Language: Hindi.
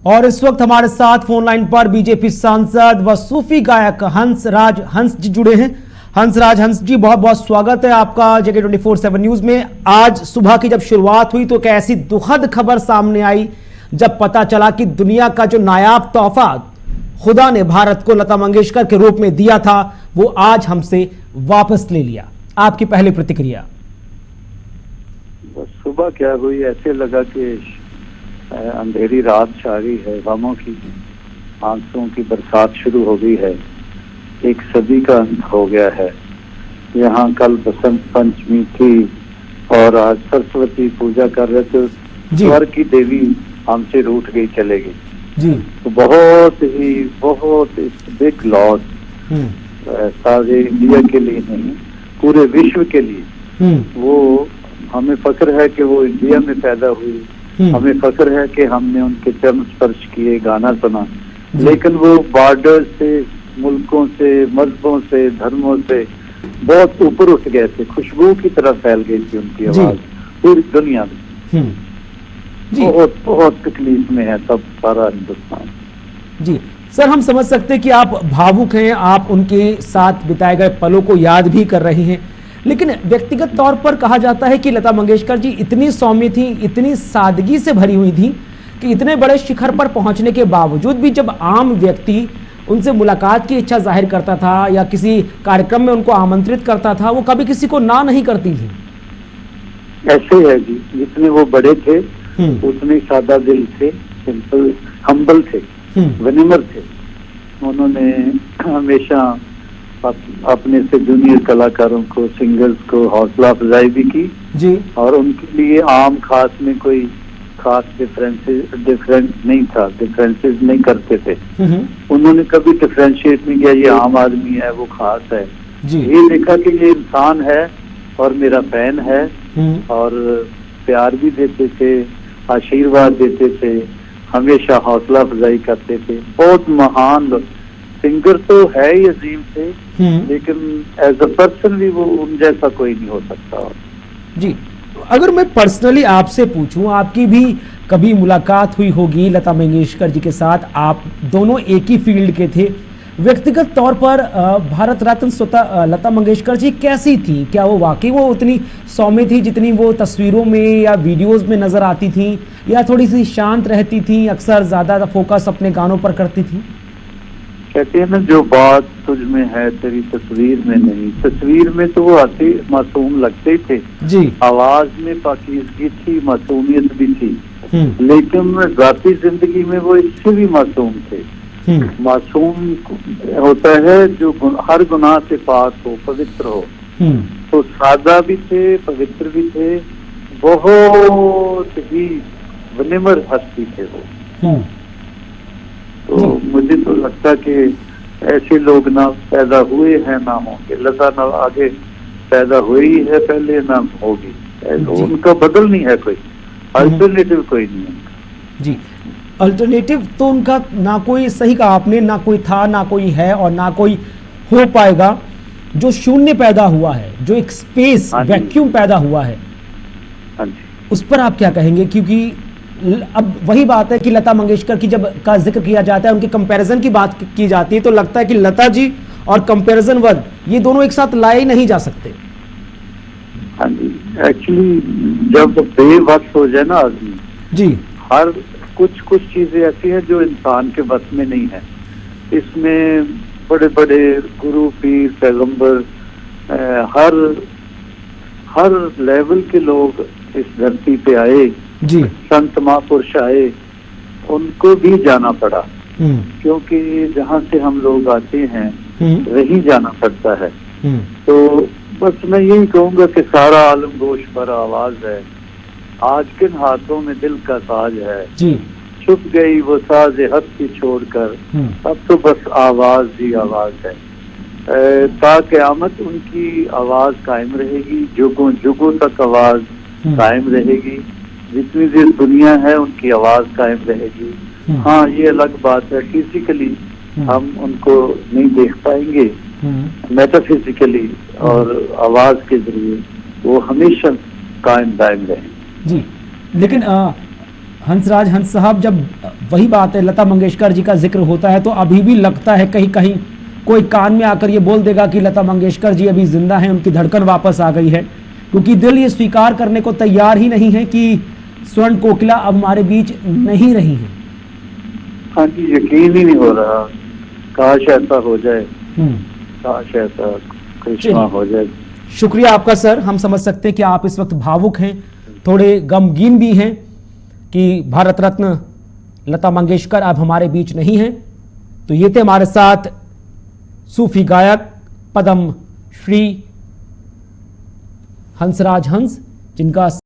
और इस वक्त हमारे साथ फोन लाइन पर बीजेपी सांसद व सूफी गायक हंस जी जुड़े हैं। हंस जी, बहुत बहुत स्वागत है आपका जेके 24/7 न्यूज में। आज सुबह की जब शुरुआत हुई तो कैसी दुखद खबर सामने आई जब पता चला कि दुनिया का जो नायाब तोहफा खुदा ने भारत को लता मंगेशकर के रूप में दिया था वो आज हमसे वापस ले लिया। आपकी पहली प्रतिक्रिया? बस सुबह क्या हुई, ऐसे लगा कि अंधेरी रात छा रही है, गमों की आंसुओं की बरसात शुरू हो गई है, एक सदी का अंत हो गया है। यहाँ कल बसंत पंचमी थी और आज सरस्वती पूजा कर रहे थे, स्वर्ग की देवी हमसे रूठ गई, चले गई जी। तो बहुत बिग लॉस सारे इंडिया के लिए नहीं, पूरे विश्व के लिए। वो हमें फख्र है कि वो इंडिया में पैदा हुई, हमें फख्र है कि हमने उनके चरण स्पर्श किए, गाना सुना, लेकिन वो बॉर्डर से, मुल्कों से, मजहबों से, धर्मों से बहुत ऊपर उठ गए थे, खुशबू की तरह फैल गई थी उनकी आवाज पूरी दुनिया में। बहुत तकलीफ में है सब, सारा हिंदुस्तान। जी सर, हम समझ सकते हैं कि आप भावुक हैं, आप उनके साथ बिताए गए पलों को याद भी कर रही हैं, लेकिन व्यक्तिगत तौर पर कहा जाता है कि लता मंगेशकर जी इतनी सौम्य थी, इतनी सादगी से भरी हुई थी कि इतने बड़े शिखर पर पहुंचने के बावजूद भी जब आम व्यक्ति उनसे मुलाकात की इच्छा जाहिर करता था या किसी कार्यक्रम में उनको आमंत्रित करता था, वो कभी किसी को ना नहीं करती थी। ऐसे है जी, जितने वो बड़े थे उतने सादा दिल थे, सिंपल, हम्बल थे, विनम्र थे। उन्होंने हमेशा अपने से जूनियर कलाकारों को, सिंगर्स को हौसला अफजाई भी की जी, और उनके लिए आम खास में कोई खास डिफरेंस नहीं था, डिफरेंसेस नहीं करते थे। उन्होंने कभी डिफरेंशिएट नहीं किया, ये आम आदमी है, वो खास है जी। ये देखा कि ये इंसान है और मेरा फैन है, और प्यार भी देते थे, आशीर्वाद देते थे, हमेशा हौसला अफजाई करते थे। बहुत महान सिंगर तो है ही, अजीम थे, लेकिन एज अ पर्सन भी वो उन जैसा कोई नहीं हो सकता जी। अगर मैं पर्सनली आपसे पूछूं, आपकी भी कभी मुलाकात हुई होगी लता मंगेशकर जी के साथ, आप दोनों एक ही फील्ड के थे, व्यक्तिगत तौर पर भारत रत्न लता मंगेशकर जी कैसी थी? क्या वो वाकई वो उतनी सौम्य थी जितनी वो तस्वीरों में या वीडियोस में नजर आती थी, या थोड़ी सी शांत रहती थी, अक्सर ज्यादा फोकस अपने गानों पर करती थी? कहते हैं ना, जो बात तुझ में है तेरी तस्वीर में नहीं। तस्वीर में तो वो आते मासूम लगते ही थे जी, आवाज में पाकीज़गी थी, मासूमियत भी थी, लेकिन जाती जिंदगी में वो इससे भी मासूम थे। मासूम होता है जो हर गुनाह से पाक हो, पवित्र हो। तो सादा भी थे, पवित्र भी थे, बहुत ही विनम्र हस्ती थे वो। तो मुझे तो लगता कि ऐसे लोग ना पैदा हुए हैं ना होंगे। लता ना आगे पैदा हुई है पहले, ना होगी, उनका बदल नहीं है कोई, अल्टरनेटिव कोई नहीं है जी। अल्टरनेटिव तो उनका ना कोई, सही कहा आपने, ना कोई था, ना कोई है और ना कोई हो पाएगा। जो शून्य पैदा हुआ है, जो एक स्पेस वैक्यूम पैदा हुआ है, उस पर आप क्या कहेंगे? क्योंकि अब वही बात है कि लता मंगेशकर की जब का जिक्र किया जाता है, उनके कंपैरिजन की बात की जाती है, तो लगता है कि लता जी और कंपैरिजन वर्ड, ये दोनों एक साथ लाए नहीं जा सकते। हाँ जी, एक्चुअली जब बेवक्त हो जाए ना आदमी जी, हर कुछ चीजें ऐसी हैं जो इंसान के बस में नहीं है। इसमें बड़े बड़े गुरु, पीर, पैगंबर, हर लेवल के लोग इस धरती पे आए जी, संत महापुरुष आए, उनको भी जाना पड़ा, क्योंकि जहाँ से हम लोग आते हैं वहीं जाना पड़ता है। तो बस मैं यही कहूँगा कि सारा आलम गोश पर आवाज है, आज किन हाथों में दिल का साज है जी, छुप गई वो साज हस्ती छोड़कर, अब तो बस आवाज ही आवाज है। ता क़यामत उनकी आवाज कायम रहेगी, जुगों जुगों तक आवाज कायम रहेगी, जितनी देर दुनिया है उनकी आवाज कायम रहेगी। हाँ, ये अलग बात है, फिजिकली हम उनको नहीं देख पाएंगे, मेटाफिजिकली और आवाज के जरिए वो हमेशा कायम दायम रहे जी। लेकिन हंसराज हंस साहब, जब वही बात है, लता मंगेशकर जी का जिक्र होता है तो अभी भी लगता है कहीं कहीं कोई कान में आकर ये बोल देगा कि लता मंगेशकर जी अभी जिंदा हैं, उनकी धड़कन वापस आ गई है, क्योंकि दिल ये स्वीकार करने को तैयार ही नहीं है कि स्वर्ण कोकिला अब हमारे बीच नहीं रही है। हाँ जी, यकीन ही नहीं हो रहा। काश ऐसा हो जाए, काश ऐसा करिश्मा हो जाए। शुक्रिया आपका सर। हम समझ सकते हैं कि आप इस वक्त भावुक हैं, थोड़े गमगीन भी हैं कि भारत रत्न लता मंगेशकर अब हमारे बीच नहीं है। तो ये थे हमारे साथ सूफी गायक पद्म श्री हंसराज हंस, जिनका